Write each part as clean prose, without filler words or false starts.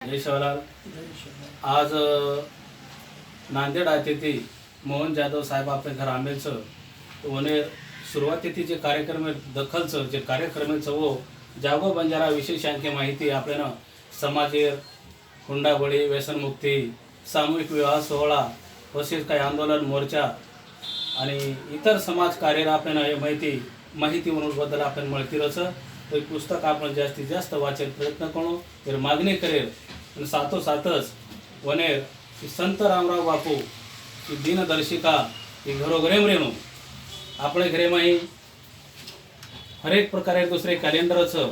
जय शिवलाल. आज नांदेड येथे मोहन जाधव साहेब आपले घर आंबेचं वने सुरुवातीचे जे कार्यक्रम दखलचं जे कार्यक्रमाचं व जागो बंजारा विशेष आणखी माहिती आपल्याला समाजेर हुंडाबळी व्यसनमुक्ती सामूहिक विवाह सोहळा तसेच काही आंदोलन मोर्चा आणि इतर समाज कार्य आपल्याला हे माहिती म्हणून आपण मिळतीलच. तर पुस्तक आपण जास्तीत जास्त वाचायला प्रयत्न करू तर मागणी करेल आणि साथोसाथच वनेर की संत रामराव बापू की दिनदर्शिका की घरोघरे रेणू आपल्या घरे माही हरेक प्रकारे दुसरे कॅलेंडरचं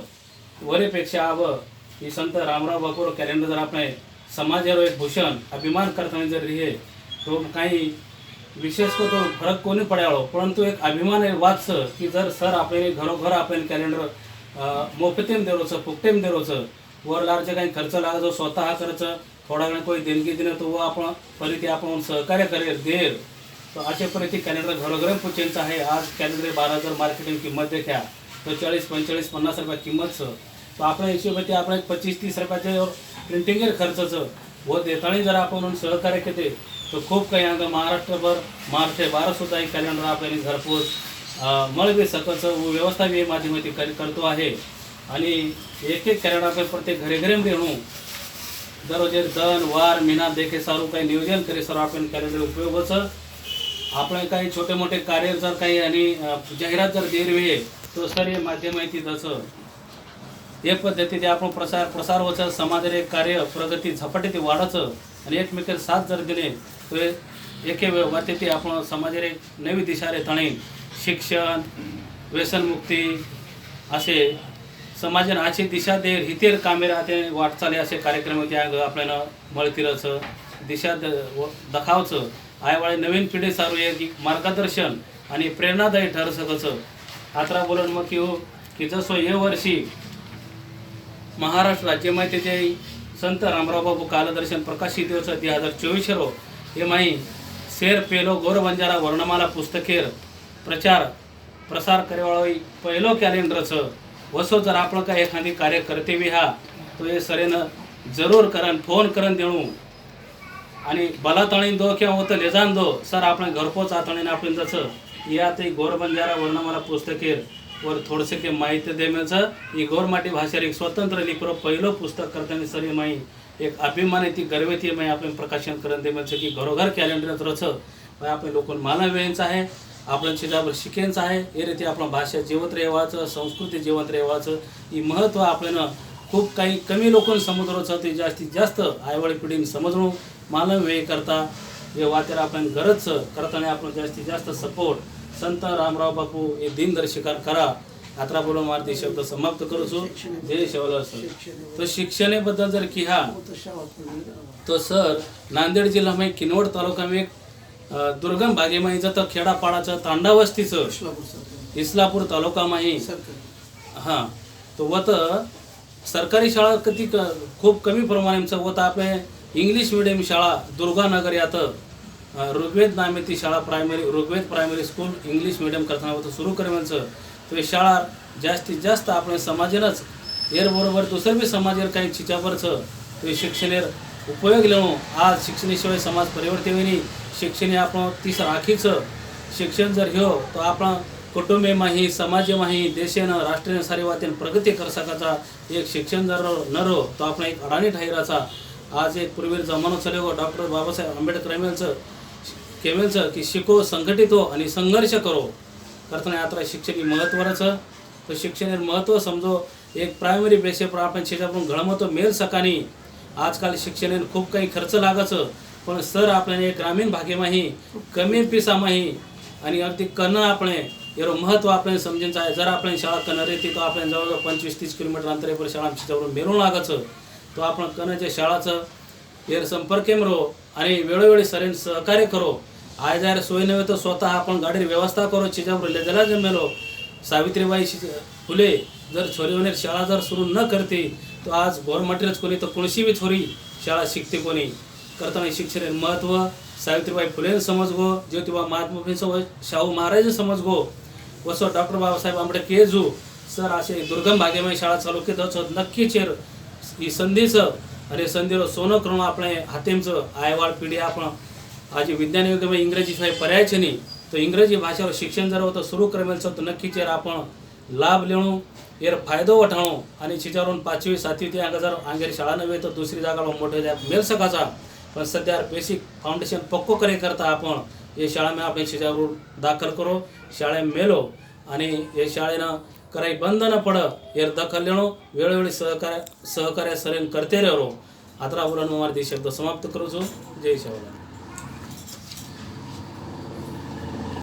वरेपेक्षा हवं की संत रामराव बापू कॅलेंडर जर आपण समाजावर एक भूषण अभिमान करताना जर रिहे तो काही विशेष को तो फरक कोणी पडावं परंतु एक अभिमान आहे वाचचं की जर सर आपले घरोघर आपण कॅलेंडर मोफतेम देरोचं फुकटेम देरोचं वर लारचे काही खर्च लागतो स्वतः खर्च थोडा वेळ कोई देणगी दिलं तो वो आपण परिती आपण सहकार्य करेल देर तो अशा परिती कॅलेंडर घरोघर पुचेंचं आहे. आज कॅलेंडर 12,000 मार्केटिंग किंमत देखा तो 40, 45, 50 रुपये किंमतचं तो आपल्या हिशोबाती आपण 25-30 रुपयाचे प्रिंटिंगेर खर्चचं व देताना जर आपण सहकार्य केले तो खूप काही अंग महाराष्ट्रभर मार्च 12 सुद्धा एक कॅलेंडर आपल्याला घरपोच मळबी सकचं व्यवस्था बी माध्यमाती करतो आहे. आणि एक कॅलेंडर आपण प्रत्येक घरे रेणू दररोज दन वार महिना देखे सारू काही नियोजन करे सर आपण कॅलेंडर उपयोगाचं आपण काही छोटे मोठे कार्य जर काही आणि जाहिरात जर देरवे तो सर हे माध्यम आहे तसं एक पद्धतीने आपण प्रसार व्हायचं समाजाचे कार्य प्रगती झपाटी ते वाढायचं आणि एकमेकांना साथ जर दिले तो एके वाते ते आपण समाजाने नवी दिशा रे तणे शिक्षण व्यसनमुक्ती असे समाजाने अशी दिशा दे हितेर कामे राहते वाटचाली असे कार्यक्रम होते आपल्याला मळतीरच दिशा दाखवायचं आयवाळे नवीन पिढी सारू एक मार्गदर्शन आणि प्रेरणादायी ठरू सकचं. आता बोलून मग की हो की जसं हे वर्षी महाराष्ट्र राज्य माहिती ते संत रामराव बापू कालदर्शन प्रकाशित दिवस 2024 रो हे माही शेर पेलो गौर बंजारा वर्णमाला पुस्तकेर प्रसार करेवाळी पहिलो कॅलेंडरचं वसो जर आपण काय एखादी कार्य करते बी हा तो हे सरेनं जरूर करन फोन करन देणू आणि बला तळीन दो किंवा होतं लेजान दो सर आपण घरपोच आतणीने आपण जसं यात गौर बंजारा वर्णमाला पुस्तकेर वर थोडसे के माहिती देण्याचं ही गौरमाटी भाषेर एक स्वतंत्र लिपरो पहिलं पुस्तक करताना सरी माही एक अभिमान आहे ती गर्वेती माही आपण प्रकाशन करून देण्याचं की घरोघर कॅलेंडर रचं आपण लोकं माना वेळेचं आहे आपण शिजावर शिकेंचं आहे हे रीती आपण भाषा जिवंत रेवाचं संस्कृती जिवंत रेवाचं ही महत्त्व आपल्याला खूप काही कमी लोकांना समजवचं ते जास्तीत जास्त आईवडी पिढीने समजणं मानव वेळ करता हे वाटेर आपण गरज करताना आपण जास्तीत जास्त सपोर्ट संत रामराव बापू हे दिनदर्शिका करा. आता बोलून मारती शब्द समाप्त करूचो. जय शिवलाल सर. तो शिक्षणाबद्दल जर किहा तो सर नांदेड जिल्हा में किनवट तालुका में दुर्गम भागे में जातं खेडापाडाचं तांडावस्तीचं इस्लापूर तालुका माही हां तो वत सरकारी शाळा कधी खूप कमी प्रमाणात वत आपले इंग्लिश मीडियम शाळा दुर्गानगर यात ऋग्वेद नामे ती शाळा Rigved primary school English medium करताना होतं सुरू करायचं तो शाळा जास्तीत जास्त आपण समाजानंच याबरोबर दुसरं बी समाजावर काही चिचावरचं तो शिक्षणेर उपयोग लेणू आज शिक्षणाशिवाय समाज परिवर्तन होईनी शिक्षण आपण तीस राखीचं शिक्षण जर घेऊ तो आपण कुटुंबे माही समाज माही देशेनं राष्ट्रीय सारी वाटेन प्रगती कर सकाचा एक शिक्षण जर न रो तो आपण एक अडाणी ठहिराचा आज एक पूर्वी जमानो चले हो डॉक्टर बाबासाहेब आंबेडकर केवेलचं की शिको संघटित हो आणि संघर्ष करो करताना यात्रा शिक्षण महत्त्वाचं तो शिक्षण महत्त्व समजो एक प्रायमरी बेसेवर आपण शिक्षण घडमतो मेल सकानी आजकाल शिक्षण खूप काही खर्च लागायचं पण सर आपल्याने ग्रामीण भागेमाही कमी पिसामाही आणि अगदी करणं आपण एवढं महत्त्व आपल्याला समजायचं आहे. जर आपण शाळा करणं येते तो आपण जवळजवळ 25-30 किलोमीटर अंतरावर शाळा आमच्याजवळ मेरून लागायचं तो आपण कण्याच्या शाळाचं यार संपर्क रो आणि वेळोवेळी सरेन सहकार्य करो. आज जर सोय नव्हे तर स्वतः आपण गाडीर व्यवस्था करो चिजावर लेजला जमेलो. सावित्रीबाई फुले जर छोरीवनेर शाळा जर सुरू न करते तो आज गव्हर्नमेंटच कोणी तर कोणशी बी छोरी शाळा शिकते कोणी करताना शिक्षण महत्त्व सावित्रीबाई फुले समज गो ज्योतिबा महात्मा शाहू महाराज समज गो वसो डॉक्टर बाबासाहेब आंबेडकर सर असे दुर्गम भागेमध्ये शाळा चालू केलं नक्कीच ही संधीचं અને સંદેરો સોનો કરું આપણે હાથેમ છે આયવાળ પીઢી આપણે આજે વિજ્ઞાન યુગમાં इंग्रजी शिवाय पर्याय છે નહીં તો इंग्रजी भाषेवर शिक्षण जर होतं सुरू करेल तर नक्कीच यार आपण लाभ लेणो यार फायदो वठाणो आणि चिचारून 5वी 7वी ते जर आंगेर शाळा नव्हे तर दुसरी जागा मोठे मेल सकाचा पण सध्या बेसिक फाउंडेशन पक्को करे करता आपण ये शाळेમાં આપણે चिचारून दाखल करो शाळे मेलो आणि ये शाळेनं कराई बंद न पड यार दखल लेणो वेळोवेळी सहकार्य सरेन करते रहो आतरा बोलन मार शब्द समाप्त करू छो जय शिवराय।